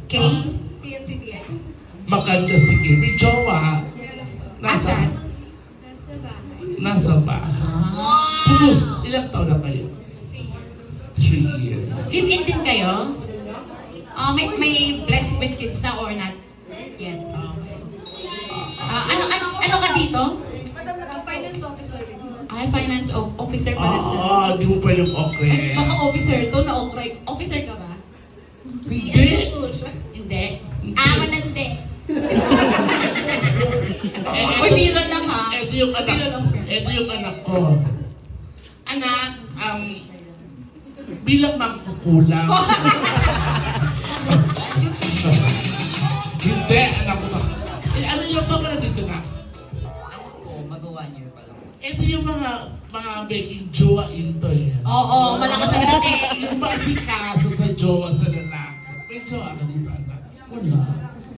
PMTTI. Maganda si Kay. May jowa. Asan? Nasa bahay. Nasa bahay. Ilang taon na kayo? 3 years. Live-in din kayo? May blessed with kids na or not? Yan. Ano ka dito? Finance officer din. Ay, finance officer pala siya. Di mo pa yung okay. Baka officer to na okay. Officer ka ba? Hindi. Hindi. Manandi. Uy, biro lang ha. Ito yung anak. Biro lang. Ito yung anak ko. Anak, bilang magkukulang. Hindi, anak ko. Ano yung to ka na dito na? Ano po, mag-1 year pa lang. Ito yung mga baking jowa into eh. Oo, malakas ang dating. Yung ba si kaso sa jowa sa lalaki? May jowa ka dito, anak? Wala.